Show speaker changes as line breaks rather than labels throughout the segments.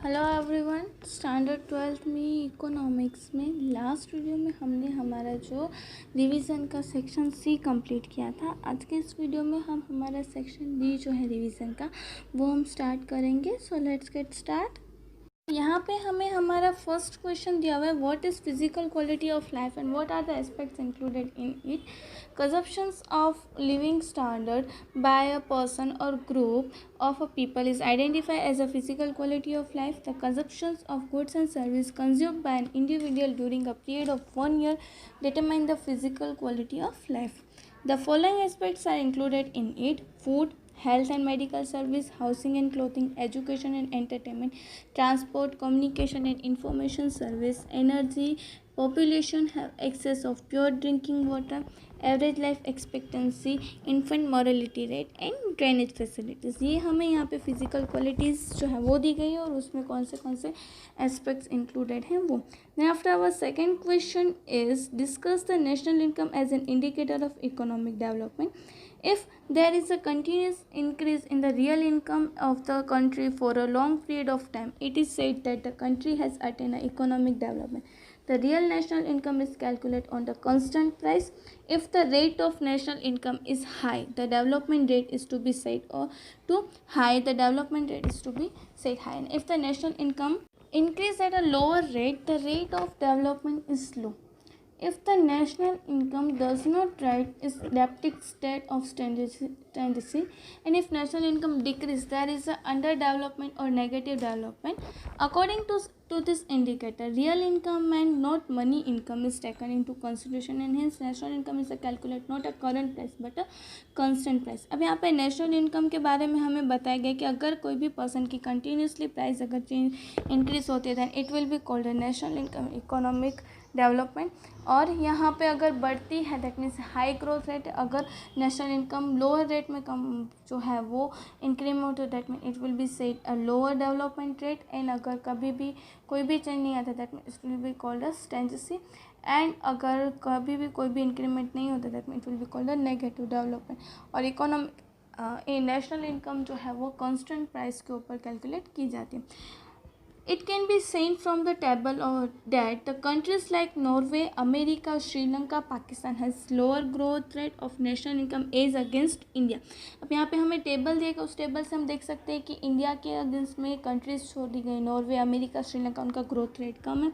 Hello everyone. Standard 12th में economics में last video में हमने हमारा जो रिवीजन का सेक्शन सी कंप्लीट किया था। आज के इस वीडियो में हम हमारा सेक्शन डी जो है रिवीजन का वो हम स्टार्ट करेंगे। So let's get start. यहाँ पे हमें हमारा फर्स्ट क्वेश्चन दिया हुआ है, what is physical quality of life and what are the aspects included in it. Consumptions of living standard by a person और group of a people is identified as a physical quality of life. The consumptions of goods and services consumed by an individual during a period of 1 year determine the physical quality of life. The following aspects are included in it: food, health and medical service, housing and clothing, education and entertainment, transport, communication and information service, energy, population have access of pure drinking water, average life expectancy, infant mortality rate and drainage facilities. ये हमें यहाँ पे physical qualities जो है वो दी गई है और उसमें कौन से एस्पेक्ट्स इंक्लूडेड हैं वो। Then after our second question is discuss the national income as an indicator of economic development. If there is a continuous increase in the real income of the country for a long period of time, it is said that the country has attained a economic development. The real national income is calculated on the constant price. If the rate of national income is high, the development rate is to be set or too high, the development rate is to be set high. And if the national income increase at a lower rate, the rate of development is low. If the national income does not rise, is deficit state of tendency, and if national income decrease, there is a underdevelopment or negative development. According to this indicator, real income and not money income is taken into consideration, and hence national income is a calculate not a current price but a constant price. अब यहाँ पे national income के बारे में हमें बताया गया कि अगर कोई भी पर्सन की कंटिन्यूसली प्राइस अगर चेंज इंक्रीज होती है then it will be called national income economic development. और यहाँ पे अगर बढ़ती है that means high growth rate, अगर नेशनल इनकम लोअर रेट में कम जो है वो इंक्रीमेंट हो that mean it will be set a lower development rate. And अगर कभी भी कोई भी चेंज नहीं आता that mean it will be called a स्टेंजेसी. And अगर कभी भी कोई भी इंक्रीमेंट नहीं होता that mean it will be called a negative development. और इकोनॉमिक नेशनल इनकम जो है वो कांस्टेंट प्राइस के ऊपर कैलकुलेट की जाती है. It can be seen from the table or that the countries like Norway, America, Sri Lanka, Pakistan has lower growth rate of national income as against India. अब यहाँ पे हमें टेबल देगा, उस टेबल से हम देख सकते हैं कि इंडिया के अगेंस्ट में कंट्रीज छोड़ दी गई. नॉर्वे, अमेरिका, श्रीलंका, उनका ग्रोथ रेट कम है.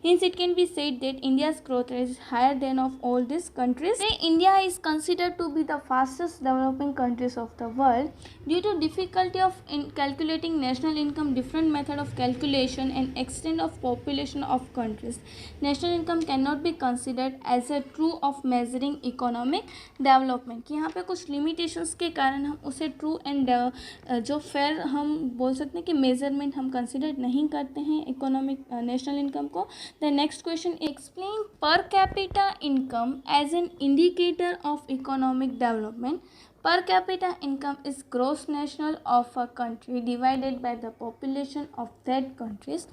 Hence it can be said that India's growth rate is higher than of all these countries. India is considered to be the fastest developing countries of the world due to difficulty of calculating national income, different method of calculation and extent of population of countries. National income cannot be considered as a true of measuring economic development. कि यहाँ पे कुछ limitations के कारण हम उसे true and जो fair हम बोल सकते हैं कि measurement हम consider नहीं करते हैं economic national income को. The next question, explain per capita income as an indicator of economic development. Per capita income is gross national of a country divided by the population of that countries.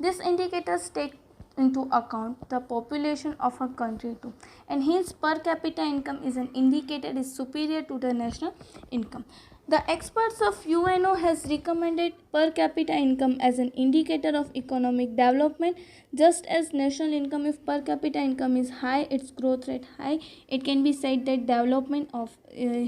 This indicators take into account the population of a country too, and hence per capita income is an indicator is superior to the national income. The experts of UNO has recommended per capita income as an indicator of economic development. Just as national income, if per capita income is high, its growth rate high, it can be said that development of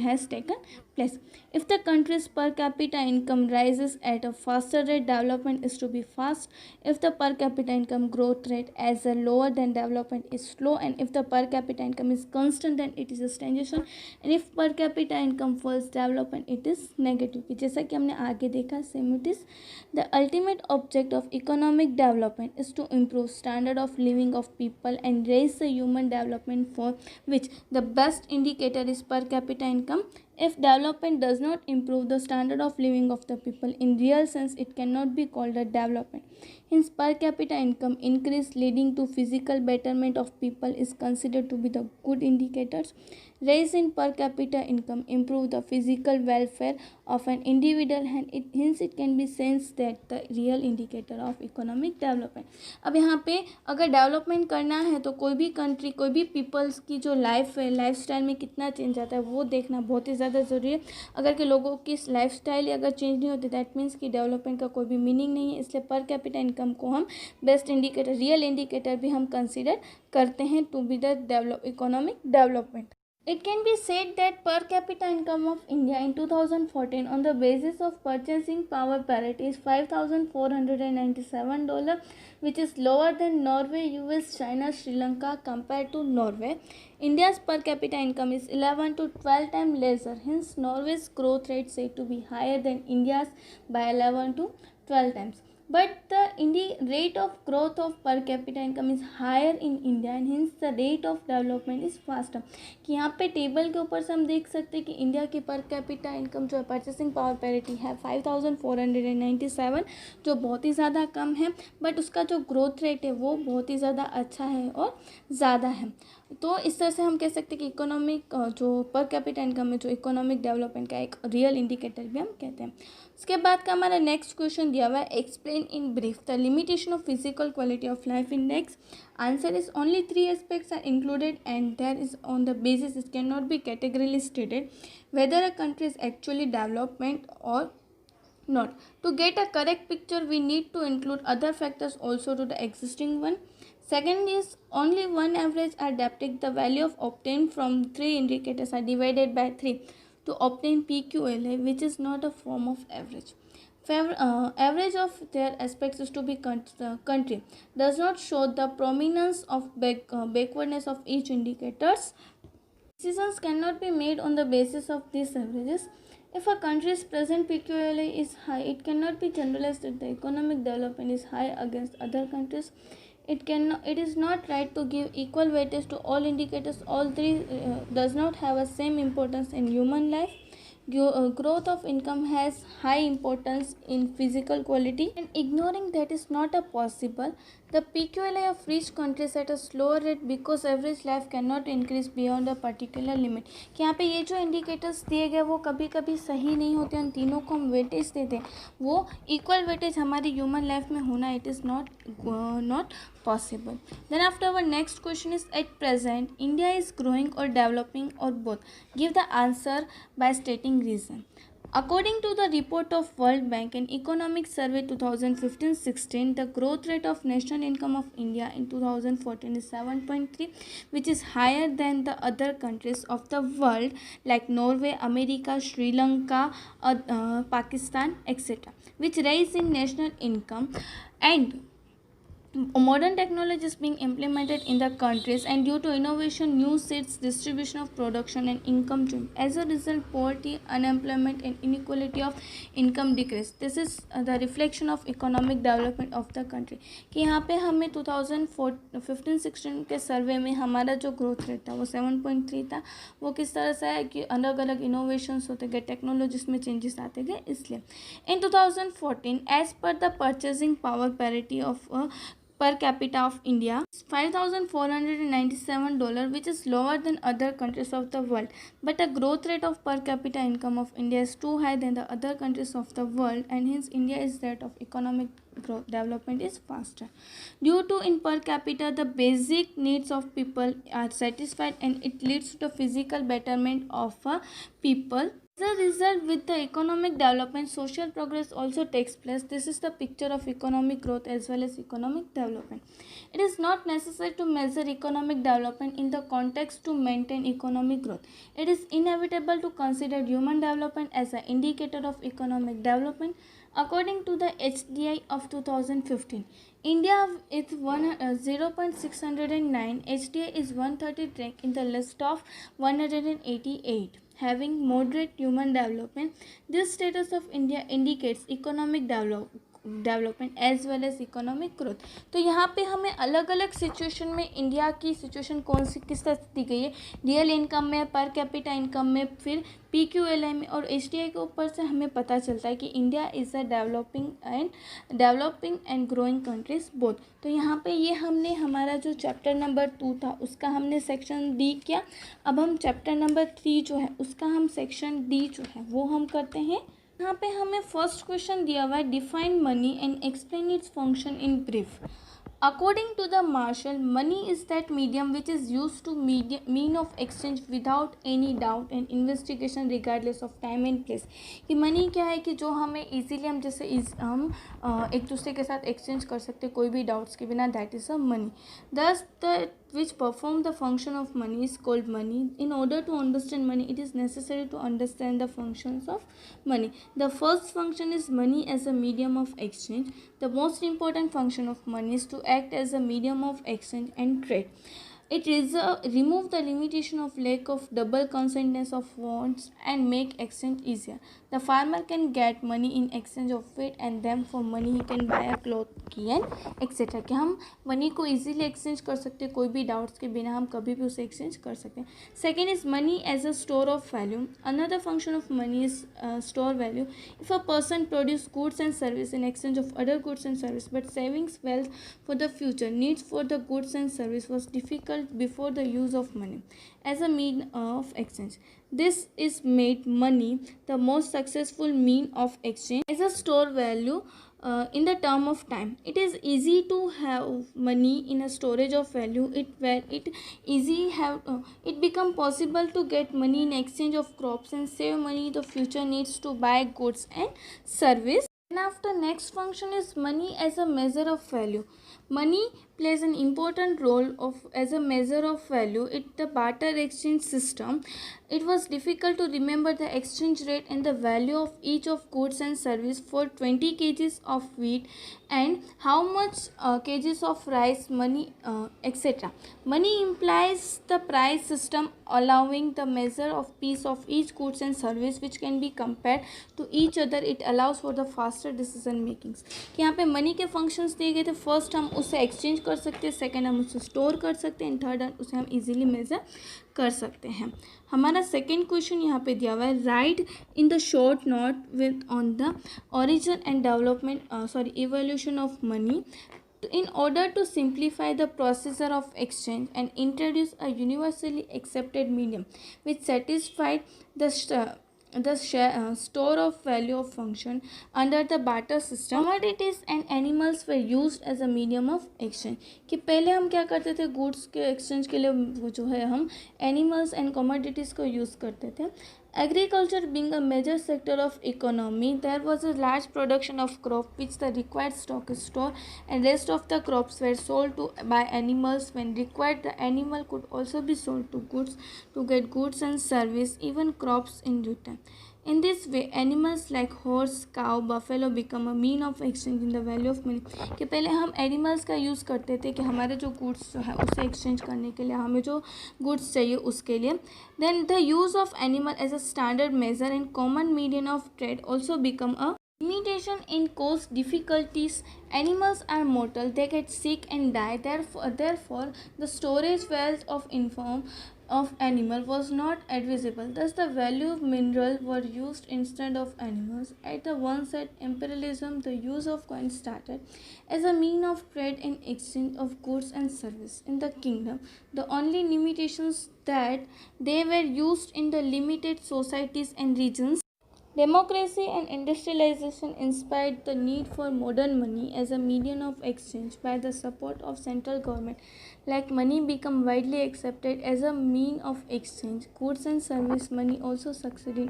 has taken place. If the country's per capita income rises at a faster rate, development is to be fast. If the per capita income growth rate as a lower, then development is slow. And if the per capita income is constant, then it is a stagnation. And if per capita income falls, development it is negative. जैसा कि हमने आगे देखा same it is. The ultimate object of economic development is to improve standard of living of people and raise the human development, for which the best indicator is per capita income. If development does not improve the standard of living of the people in real sense, it cannot be called a development. Hence, per capita income increase leading to physical betterment of people is considered to be the good indicators. raise in per capita income, improve the physical welfare of an individual, and hence it can be sensed that the real indicator of economic development. अब यहाँ पे अगर development करना है तो कोई भी country, कोई भी पीपल्स की जो लाइफ है, लाइफ स्टाइल में कितना चेंज आता है वो देखना बहुत ही ज़्यादा ज़रूरी है. अगर के लोगों की लाइफ स्टाइल अगर चेंज नहीं होती, दैट मीन्स कि डेवलपमेंट का कोई भी मीनिंग नहीं है. इसलिए पर कैपिटा इनकम को हम बेस्ट इंडिकेटर, रियल इंडिकेटर भी हम कंसिडर करते हैं to be the economic development. It can be said that per capita income of India in 2014 on the basis of purchasing power parity is $5,497, which is lower than Norway, US, China, Sri Lanka compared to Norway. India's per capita income is 11 to 12 times lesser. Hence, Norway's growth rate said to be higher than India's by 11 to 12 times. But the rate of growth of per capita income is higher in India and hence the rate of development is faster. कि यहाँ पे table के ऊपर से हम देख सकते हैं कि इंडिया की पर कैपिटा इनकम जो है, परचेसिंग पावर पैरिटी है 5,497, जो बहुत ही ज़्यादा कम है, बट उसका जो ग्रोथ रेट है वो बहुत ही ज़्यादा अच्छा है और ज़्यादा है. तो इस तरह से हम कह सकते हैं कि इकोनॉमिक जो पर कैपिटा इनकम है, जो इकोनॉमिक डेवलपमेंट का एक रियल इंडिकेटर भी हम कहते हैं. उसके बाद का हमारा नेक्स्ट क्वेश्चन दिया हुआ है, explain in brief the limitation of physical quality of life index. Answer is only 3 aspects are included and there is on the basis it can not be categorically stated whether a country is actually development और not. To get a correct picture, we need to include other factors also to the existing one. Second is only one average are depicted. The value of obtained from 3 indicators are divided by 3 to obtain PQLA, which is not a form of average. Average of their aspects is to be country does not show the prominence of backwardness of each indicators. Decisions cannot be made on the basis of these averages. If a country's present PQLA is high, it cannot be generalized that the economic development is high against other countries. It is not right to give equal weightage to all indicators. All three does not have a same importance in human life. Growth of income has high importance in physical quality, and ignoring that is not a possible. The PQLA of rich countries at a slower rate because average life cannot increase beyond a particular limit. कि यहाँ पे ये जो indicators दिए गए वो कभी कभी सही नहीं होते, उन तीनों को हम वेटेज देते हैं, वो इक्वल वेटेज हमारी ह्यूमन लाइफ में होना it is not possible. Then after our next question is, at present India is growing or developing or both? Give the answer by stating reason. According to the report of World Bank and Economic Survey 2015-16, the growth rate of national income of India in 2014 is 7.3, which is higher than the other countries of the world like Norway, America, Sri Lanka, Pakistan, etc., which rise in national income. And modern technology is being implemented in the countries, and due to innovation, new seeds, distribution of production and income change. As a result, poverty, unemployment and inequality of income decrease. This is the reflection of economic development of the country. कि यहाँ पे हमें 2015-16 के सर्वे में हमारा जो growth rate था वो 7.3 था. वो किस तरह से है कि अलग अलग इनोवेशंस होते गए, टेक्नोलॉजीज में चेंजेस आते गए. इसलिए in 2014 as per the purchasing power parity of per capita of India is $5,497, which is lower than other countries of the world. But the growth rate of per capita income of India is too high than the other countries of the world, and hence India's rate of economic growth development is faster. Due to in per capita, the basic needs of people are satisfied, and it leads to the physical betterment of people. As a result, with the economic development, social progress also takes place. This is the picture of economic growth as well as economic development. It is not necessary to measure economic development in the context to maintain economic growth. It is inevitable to consider human development as an indicator of economic development. According to the HDI of 2015, India is 0.609. HDI is 130th rank in the list of 188, having moderate human development. This status of India indicates economic development as well as economic growth. तो यहाँ पे हमें अलग अलग situation में India की situation कौन सी किस तरह दी गई है, रियल इनकम में, पर कैपिटा इनकम में, फिर PQLI में और HDI के ऊपर से हमें पता चलता है कि India is a developing and growing countries both. तो यहाँ पे ये हमने हमारा जो चैप्टर नंबर 2 था उसका हमने सेक्शन D किया। अब हम चैप्टर नंबर 3 जो है उसका हम सेक्शन D जो है वो हम करते हैं। यहाँ पे हमें फर्स्ट क्वेश्चन दिया हुआ है, define money and explain its function in brief. According to the Marshall, money is that medium which is used to mean of exchange without any doubt and investigation regardless of time and place। कि money क्या है कि जो हमें easily हम जैसे हम एक दूसरे के साथ एक्सचेंज कर सकते कोई भी डाउट्स के बिना, दैट इज़ अ मनी। दस the which perform the function of money is called money. In order to understand money, it is necessary to understand the functions of money. The first function is money as a medium of exchange. The most important function of money is to act as a medium of exchange and trade. It remove the limitation of lack of double consentness of wants and make exchange easier. The farmer can get money in exchange of wheat and then for money he can buy a cloth, key and etc. कि हम money को easily exchange कर सकते हैं, कोई भी doubts के बिना हम कभी भी उसे एक्सचेंज कर सकते हैं। Second is money as a store of value. Another function of money is store value. If a person produce goods and service in exchange of other goods and service but savings wealth for the future needs for the goods and service was difficult before the use of money as a mean of exchange. This is made money the most successful mean of exchange as a store value in the term of time. It is easy to have money in a storage of value. It become possible to get money in exchange of crops and save money the future needs to buy goods and service. And after next function is money as a measure of value. Money plays an important role as a measure of value in the barter exchange system. It was difficult to remember the exchange rate and the value of each of goods and service for 20 kgs of wheat and how much kgs of rice, money, etc. Money implies the price system allowing the measure of piece of each goods and service which can be compared to each other. It allows for the faster decision makings. कि यहाँ पे money के functions दिए गए थे। First हम उसे exchange कर सकते हैं, सेकेंड हम उसे स्टोर कर सकते हैं, एंड थर्ड उसे हम इजीली मेजर कर सकते हैं। हमारा सेकेंड क्वेश्चन यहाँ पे दिया हुआ है, right in the short note with on the origin and development evolution of money in order to simplify the procedure of exchange and introduce a universally accepted medium which satisfied the store of value of function under the barter system. Commodities and animals were used as a medium of exchange. कि पहले हम क्या करते थे, goods के exchange के लिए वो जो है हम एनिमल्स एंड कमोडिटीज़ को यूज़ करते थे। Agriculture being a major sector of economy, there was a large production of crop which the required stock is stored and rest of the crops were sold by animals. When required, the animal could also be sold to get goods and service, even crops in return. In this way, animals like horse, cow, buffalo become a mean of exchange in the value of money. कि पहले हम animals का use करते थे कि हमारे जो goods जो है उसे एक्सचेंज करने के लिए, हमें जो गुड्स चाहिए उसके लिए। Then the use of animal as a standard measure and common medium of trade also become a limitation in cost difficulties. Animals are mortal, they get sick and die. Therefore the storage wealth of animal was not advisable. Thus the value of mineral were used instead of animals. At the onset imperialism, the use of coins started as a mean of trade and exchange of goods and service in the kingdom. The only limitations that they were used in the limited societies and regions. Democracy and industrialization inspired the need for modern money as a medium of exchange. By the support of central government, like money become widely accepted as a mean of exchange. Goods and service money also succeeded in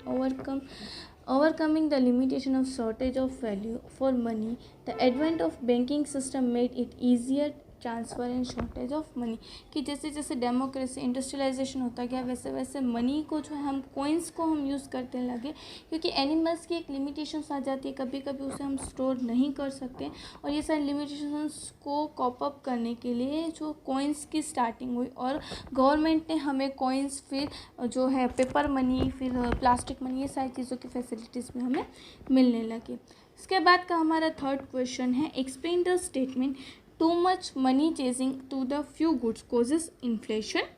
overcoming the limitation of shortage of value for money. The advent of banking system made it easier transfer and shortage of money. कि जैसे जैसे democracy industrialisation होता गया वैसे वैसे money को जो है हम कोइंस को हम यूज़ करते लगे, क्योंकि एनिमल्स की एक लिमिटेशंस आ जाती है, कभी कभी उसे हम स्टोर नहीं कर सकते, और ये सारी लिमिटेशंस को कॉप अप करने के लिए जो कोइंस की स्टार्टिंग हुई और गवर्नमेंट ने हमें कोइंस, फिर जो है पेपर मनी, फिर प्लास्टिक मनी, ये सारी चीज़ों की फैसिलिटीज़ भी हमें मिलने लगी। इसके बाद का हमारा थर्ड क्वेश्चन है, explain the statement to much money chasing to the few goods causes inflation.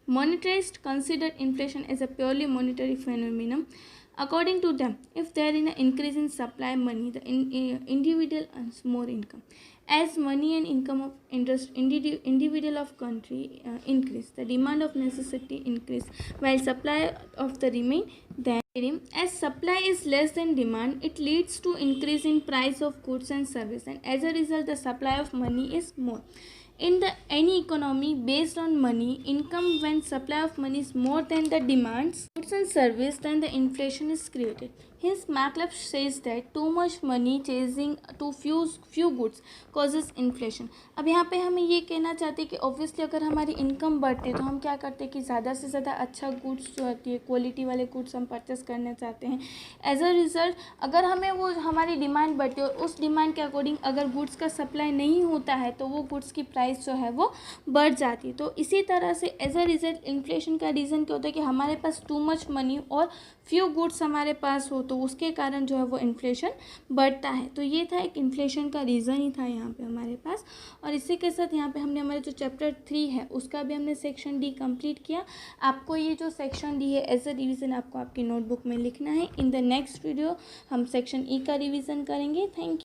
Monetarists consider inflation as a purely monetary phenomenon. According to them, if there is an increase in supply money, the individual earns more income. As money and income of individual of country increase, the demand of necessity increase, while supply of the remain. Then, as supply is less than demand, it leads to increase in price of goods and service, and as a result, the supply of money is more. In any economy based on money income, when supply of money is more than the demands goods and service, then the inflation is created. Hence McCullough says that too much money chasing to few goods causes inflation. अब यहाँ पे हमें ये कहना चाहते हैं कि obviously अगर हमारी इनकम बढ़ती है तो हम क्या करते हैं कि ज़्यादा से ज़्यादा अच्छा गुड्स जो होती है, क्वालिटी वाले गुड्स हम परचेस करना चाहते हैं. एज अ रिज़ल्ट अगर हमें वो हमारी डिमांड बढ़ती है और उस डिमांड के अकॉर्डिंग अगर गुड्स का सप्लाई नहीं होता है तो वो गुड्स की प्राइस जो है वो बढ़ जाती है. तो इसी तरह से एज अ रिज़ल्ट इन्फ्लेशन का रीज़न क्या होता है कि हमारे पास टू मच मनी और फ्यू गुड्स हमारे पास हो तो उसके कारण जो है वो इन्फ्लेशन बढ़ता है. तो ये था एक इन्फ्लेशन का रीज़न ही था यहाँ पे हमारे पास. और इसी के साथ यहाँ पे हमने हमारे जो चैप्टर 3 है उसका भी हमने सेक्शन डी कंप्लीट किया. आपको ये जो सेक्शन डी है एज अ रिवीजन आपको आपकी नोटबुक में लिखना है. इन द नेक्स्ट वीडियो हम सेक्शन ई का रिवीजन करेंगे. Thank you.